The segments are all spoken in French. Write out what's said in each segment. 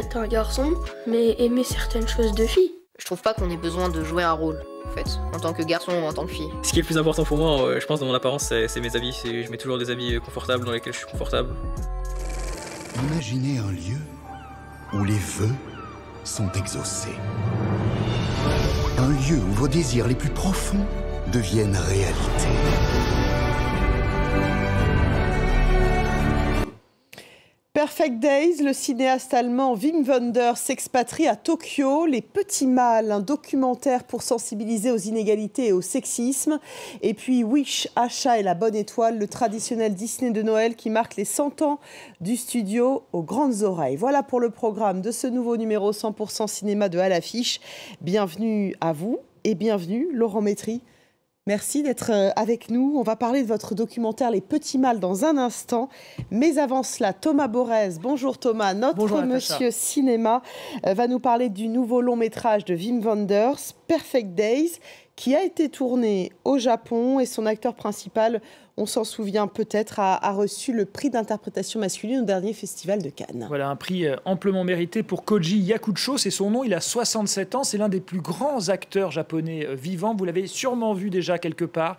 certains garçons, mais aimer certaines choses de filles. Je trouve pas qu'on ait besoin de jouer un rôle, en fait, en tant que garçon ou en tant que fille. Ce qui est le plus important pour moi, je pense, dans mon apparence, c'est mes habits. Je mets toujours des habits confortables dans lesquels je suis confortable. Imaginez un lieu où les vœux sont exaucés. Un lieu où vos désirs les plus profonds deviennent réalité. Perfect Days, le cinéaste allemand Wim Wenders s'expatrie à Tokyo. Les Petits Mâles, un documentaire pour sensibiliser aux inégalités et au sexisme. Et puis Wish, Achat et la Bonne Étoile, le traditionnel Disney de Noël qui marque les 100 ans du studio aux grandes oreilles. Voilà pour le programme de ce nouveau numéro 100% cinéma de À l'affiche. Bienvenue à vous et bienvenue Laurent Métry. Merci d'être avec nous. On va parler de votre documentaire Les Petits Mâles dans un instant. Mais avant cela, Thomas Borez. Bonjour Thomas. Notre monsieur cinéma va nous parler du nouveau long métrage de Wim Wenders, Perfect Days, qui a été tourné au Japon et son acteur principal, on s'en souvient peut-être, a reçu le prix d'interprétation masculine au dernier festival de Cannes. Voilà, un prix amplement mérité pour Koji Yakucho, c'est son nom, il a 67 ans, c'est l'un des plus grands acteurs japonais vivants, vous l'avez sûrement vu déjà quelque part.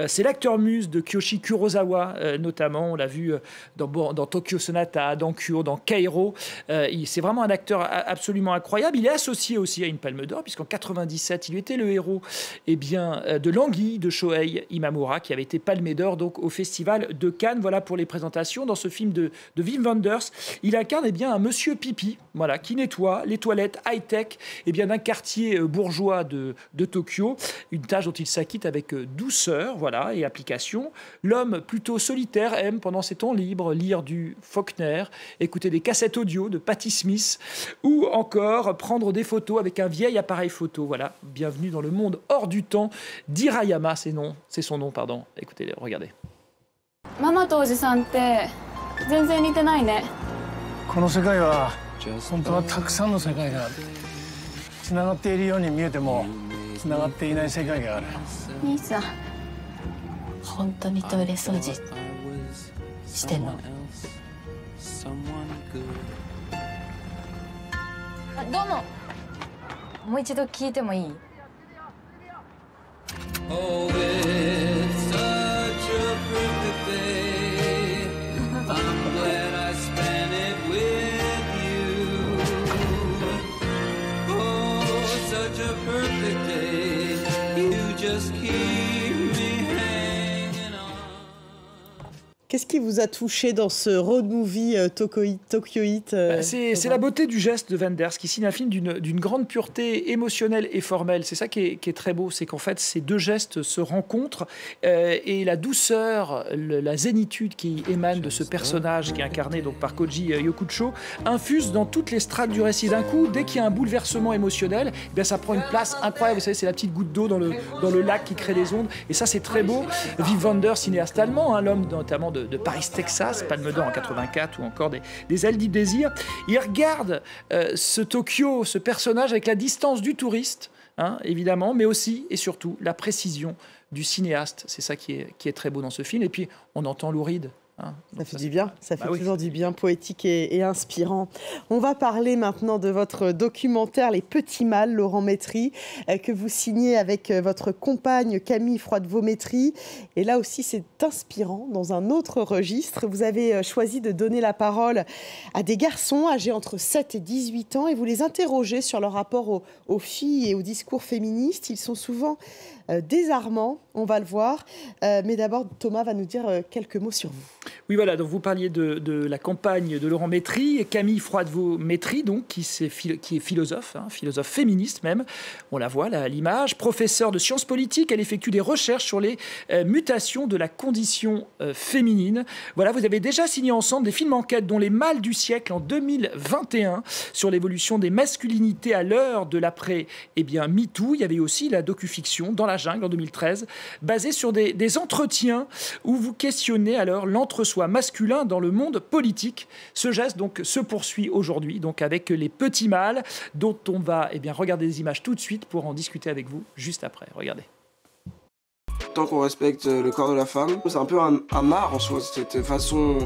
C'est l'acteur muse de Kiyoshi Kurosawa, notamment, on l'a vu dans Tokyo Sonata, dans Kyo, dans Kairo. C'est vraiment un acteur absolument incroyable. Il est associé aussi à une Palme d'Or, puisqu'en 97, il était le héros de l'Anguille de Shohei Imamura, qui avait été Palme d'Or donc au Festival de Cannes. Voilà pour les présentations. Dans ce film de Wim Wenders, il incarne un monsieur pipi, voilà, qui nettoie les toilettes high-tech d'un quartier bourgeois de Tokyo. Une tâche dont il s'acquitte avec douceur, voilà, et application. L'homme plutôt solitaire aime, pendant ses temps libres, lire du Faulkner, écouter des cassettes audio de Patti Smith, ou encore prendre des photos avec un vieil appareil photo. Voilà, bienvenue dans le monde hors du temps d'Hirayama, c'est son nom, pardon. Écoutez, regardez. ママとおじさんって全然似てないね。この世界は本当はたくさんの世界がある。つながっているように見えてもつながっていない世界がある。兄さん、本当にトイレ掃除してんの？どうも。もう一度聞いてもいい？Oh, it's such a perfect day. I'm glad I spent it with you. Oh, such a perfect day. You just keep me hanging on. Qu'est-ce qui vous a touché dans ce road movie Tokyoite C'est la beauté du geste de Wenders qui signe un film d'une grande pureté émotionnelle et formelle. C'est ça qui est très beau, c'est qu'en fait ces deux gestes se rencontrent et la douceur, la zénitude qui émane de ce personnage qui est incarné donc par Koji Yakucho infuse dans toutes les strates du récit. D'un coup, dès qu'il y a un bouleversement émotionnel, ça prend une place incroyable. Vous savez, c'est la petite goutte d'eau dans le lac qui crée des ondes et ça c'est très beau. Wim Wenders, cinéaste allemand, l'homme notamment de Paris, Texas, Palme d'Or en 84 ou encore des ailes du désir. Il regarde ce Tokyo, ce personnage avec la distance du touriste, évidemment, mais aussi et surtout la précision du cinéaste. C'est ça qui est très beau dans ce film. Et puis, on entend Lou Reed. Ça fait du bien, ça fait toujours du bien, poétique et inspirant. On va parler maintenant de votre documentaire Les Petits Mâles, Laurent Métry, que vous signez avec votre compagne Camille Froidevaux-Métry. Et là aussi, c'est inspirant dans un autre registre. Vous avez choisi de donner la parole à des garçons âgés entre 7 et 18 ans et vous les interrogez sur leur rapport aux filles et au discours féministe. Ils sont souvent désarmants, on va le voir. Mais d'abord, Thomas va nous dire quelques mots sur vous. Oui, voilà, donc vous parliez de la campagne de Laurent Métry, et Camille Froidevaux-Métry, donc, qui est philosophe, philosophe féministe même, on la voit là à l'image, professeure de sciences politiques, elle effectue des recherches sur les mutations de la condition féminine. Voilà, vous avez déjà signé ensemble des films enquêtes, dont Les Mâles du siècle en 2021, sur l'évolution des masculinités à l'heure de l'après MeToo. Il y avait aussi la docu-fiction Dans la jungle en 2013, basée sur des entretiens où vous questionnez alors l'entre-soi masculin dans le monde politique. Ce geste donc se poursuit aujourd'hui donc avec Les Petits Mâles, dont on va regarder des images tout de suite pour en discuter avec vous juste après. Regardez. Tant qu'on respecte le corps de la femme, c'est un peu un art en soi, cette façon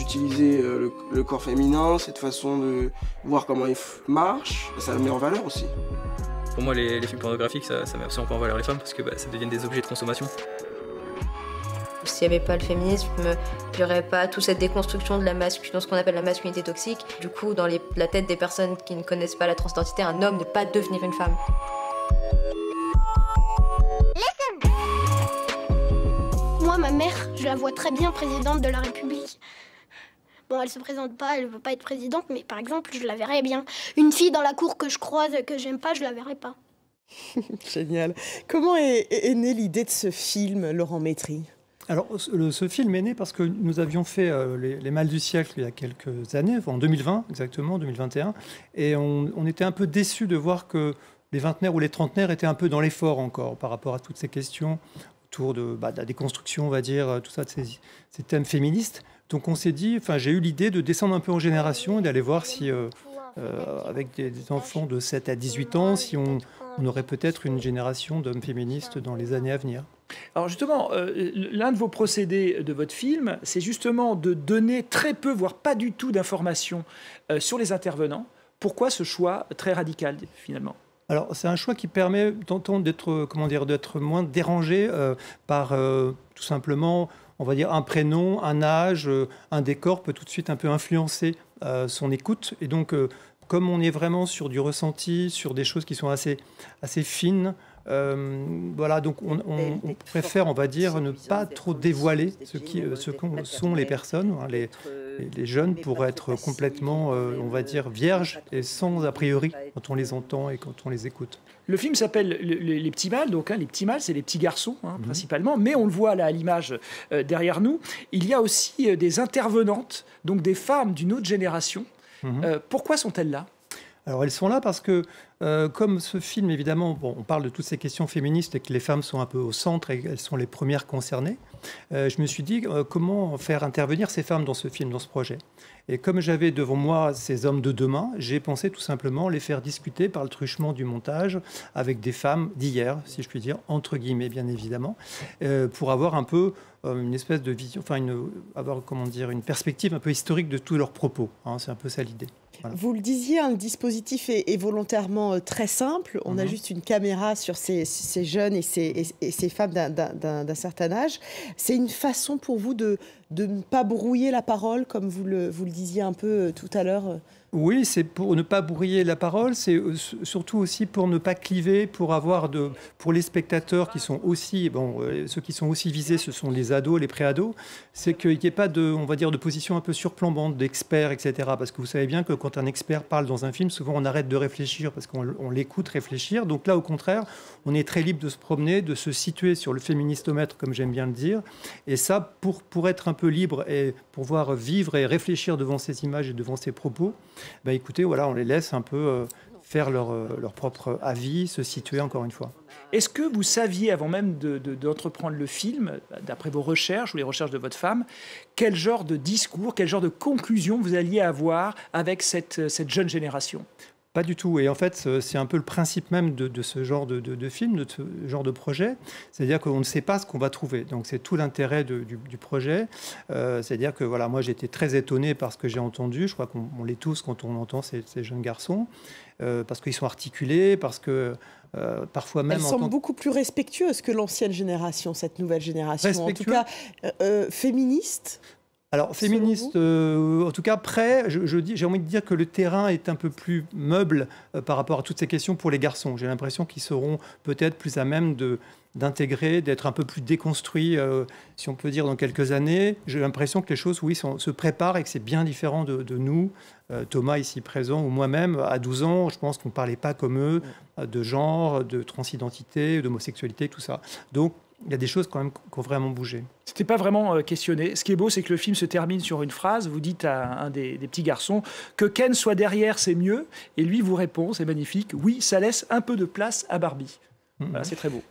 d'utiliser le corps féminin, cette façon de voir comment il marche, ça le met en valeur aussi. Pour moi, les films pornographiques, ça met absolument pas en valeur les femmes parce que ça devient des objets de consommation. S'il n'y avait pas le féminisme, il n'y aurait pas toute cette déconstruction de ce qu'on appelle la masculinité toxique. Du coup, dans la tête des personnes qui ne connaissent pas la transidentité, un homme ne peut pas devenir une femme. Moi, ma mère, je la vois très bien présidente de la République. Bon, elle se présente pas, elle veut pas être présidente, mais par exemple, je la verrais bien. Une fille dans la cour que je croise, que j'aime pas, je la verrais pas. Génial. Comment est née l'idée de ce film, Laurent Métry ? Alors, ce film est né parce que nous avions fait les Mâles du siècle il y a quelques années, en 2020 exactement, 2021, et on était un peu déçus de voir que les vingtenaires ou les trentenaires étaient un peu dans l'effort encore par rapport à toutes ces questions autour de la déconstruction, on va dire, tout ça, de ces thèmes féministes. Donc on s'est dit, j'ai eu l'idée de descendre un peu en génération et d'aller voir si, avec des enfants de 7 à 18 ans, si on aurait peut-être une génération d'hommes féministes dans les années à venir. Alors justement, l'un de vos procédés de votre film, c'est justement de donner très peu, voire pas du tout d'informations sur les intervenants. Pourquoi ce choix très radical, finalement ? Alors, c'est un choix qui permet d'être moins dérangé par tout simplement, on va dire, un prénom, un âge, un décor peut tout de suite un peu influencer son écoute. Et donc, comme on est vraiment sur du ressenti, sur des choses qui sont assez fines, voilà, donc on préfère, on va dire, ne pas trop dévoiler ce que sont les personnes, les jeunes, pour être complètement, on va dire, vierges et sans a priori quand on les entend et quand on les écoute. Le film s'appelle Les Petits Mâles, donc les petits mâles, c'est les petits garçons principalement, mais on le voit là à l'image derrière nous. Il y a aussi des intervenantes, donc des femmes d'une autre génération. Pourquoi sont-elles là ? Alors elles sont là parce que, comme ce film, évidemment, on parle de toutes ces questions féministes et que les femmes sont un peu au centre et elles sont les premières concernées, je me suis dit comment faire intervenir ces femmes dans ce film, dans ce projet. Et comme j'avais devant moi ces hommes de demain, j'ai pensé tout simplement les faire discuter par le truchement du montage avec des femmes d'hier, si je puis dire, entre guillemets bien évidemment, pour avoir un peu une espèce de vision, avoir une perspective un peu historique de tous leurs propos. C'est un peu ça l'idée. Voilà. Vous le disiez, le dispositif est volontairement très simple. On a juste une caméra sur ces jeunes et ces femmes d'un certain âge. C'est une façon pour vous de ne pas brouiller la parole, comme vous le disiez un peu tout à l'heure. Oui, c'est pour ne pas brouiller la parole, c'est surtout aussi pour ne pas cliver, pour les spectateurs qui sont aussi, ceux qui sont aussi visés, ce sont les ados, les pré-ados, c'est qu'il n'y ait pas de position un peu surplombante d'experts, etc. Parce que vous savez bien que quand un expert parle dans un film, souvent on arrête de réfléchir parce qu'on l'écoute réfléchir. Donc là, au contraire, on est très libre de se promener, de se situer sur le féministomètre, comme j'aime bien le dire. Et ça, pour être un peu libre et pouvoir vivre et réfléchir devant ces images et devant ces propos, écoutez, voilà, on les laisse un peu faire leur propre avis, se situer encore une fois. Est-ce que vous saviez, avant même d'entreprendre le film, d'après vos recherches ou les recherches de votre femme, quel genre de discours, quel genre de conclusion vous alliez avoir avec cette jeune génération ? Pas du tout. Et en fait, c'est un peu le principe même de ce genre de film, de ce genre de projet. C'est-à-dire qu'on ne sait pas ce qu'on va trouver. Donc, c'est tout l'intérêt du projet. C'est-à-dire que, voilà, moi, j'ai été très étonné par ce que j'ai entendu. Je crois qu'on l'est tous quand on entend ces jeunes garçons. Parce qu'ils sont articulés, parce que parfois même... Elles semblent beaucoup plus respectueuses que l'ancienne génération, cette nouvelle génération. En tout cas, féministes. Alors, féministe, en tout cas, prêt, j'ai envie de dire que le terrain est un peu plus meuble par rapport à toutes ces questions pour les garçons. J'ai l'impression qu'ils seront peut-être plus à même d'intégrer, d'être un peu plus déconstruits, si on peut dire, dans quelques années. J'ai l'impression que les choses, oui, se préparent et que c'est bien différent de nous, Thomas ici présent, ou moi-même, à 12 ans, je pense qu'on ne parlait pas comme eux, de genre, de transidentité, d'homosexualité, tout ça. Donc, il y a des choses quand même qui ont vraiment bougé. C'était pas vraiment questionné. Ce qui est beau, c'est que le film se termine sur une phrase. Vous dites à un des petits garçons que Ken soit derrière, c'est mieux. Et lui vous répond, c'est magnifique, oui, ça laisse un peu de place à Barbie. Voilà, c'est très beau.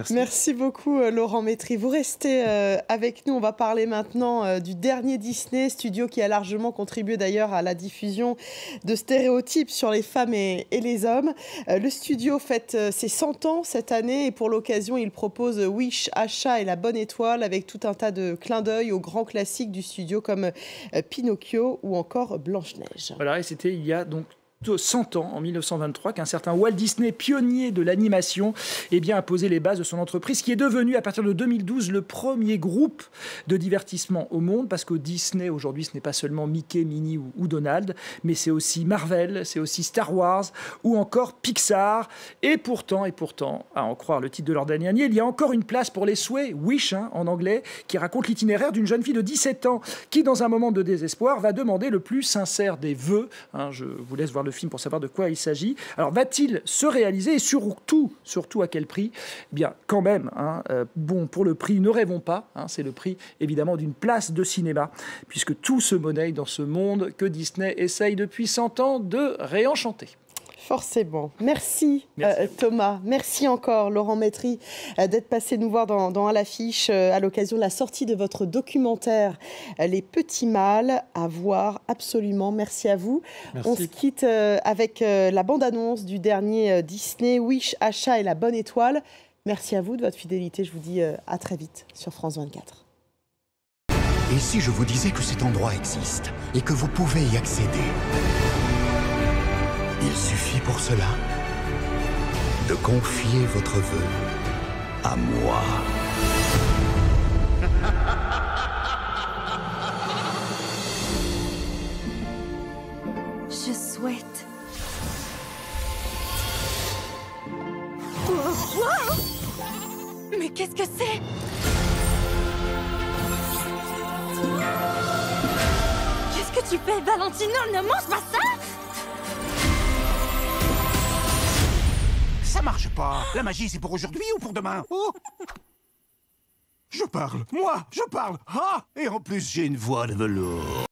Merci beaucoup Laurent Métry. Vous restez avec nous. On va parler maintenant du dernier Disney, studio qui a largement contribué d'ailleurs à la diffusion de stéréotypes sur les femmes et les hommes. Le studio fête ses 100 ans cette année et pour l'occasion, il propose Wish, Achat et la Bonne Étoile avec tout un tas de clins d'œil aux grands classiques du studio comme Pinocchio ou encore Blanche-Neige. Voilà, et c'était il y a donc 100 ans, en 1923, qu'un certain Walt Disney, pionnier de l'animation, a posé les bases de son entreprise, qui est devenue, à partir de 2012, le premier groupe de divertissement au monde, parce que Disney, aujourd'hui, ce n'est pas seulement Mickey, Minnie ou Donald, mais c'est aussi Marvel, c'est aussi Star Wars, ou encore Pixar. Et pourtant, à en croire le titre de leur dernier, il y a encore une place pour les souhaits, Wish, en anglais, qui raconte l'itinéraire d'une jeune fille de 17 ans, qui, dans un moment de désespoir, va demander le plus sincère des vœux. Je vous laisse voir le film pour savoir de quoi il s'agit. Alors, va-t-il se réaliser et surtout à quel prix ? Bien, quand même, pour le prix, ne rêvons pas. C'est le prix, évidemment, d'une place de cinéma, puisque tout se monnaie dans ce monde que Disney essaye depuis 100 ans de réenchanter. Forcément. Merci Thomas. Merci encore Laurent Métry d'être passé nous voir dans À l'affiche à l'occasion de la sortie de votre documentaire Les Petits Mâles, à voir absolument. Merci à vous. Merci. On se quitte avec la bande-annonce du dernier Disney, Wish, Achat et la Bonne Étoile. Merci à vous de votre fidélité. Je vous dis à très vite sur France 24. Et si je vous disais que cet endroit existe et que vous pouvez y accéder ? Il suffit pour cela de confier votre vœu à moi. Je souhaite... Mais qu'est-ce que c'est ? Qu'est-ce que tu fais, Valentino ? Ne mange pas ça ! Ça marche pas. La magie, c'est pour aujourd'hui ou pour demain? Oh, je parle. Moi, je parle. Ah, et en plus, j'ai une voix de velours.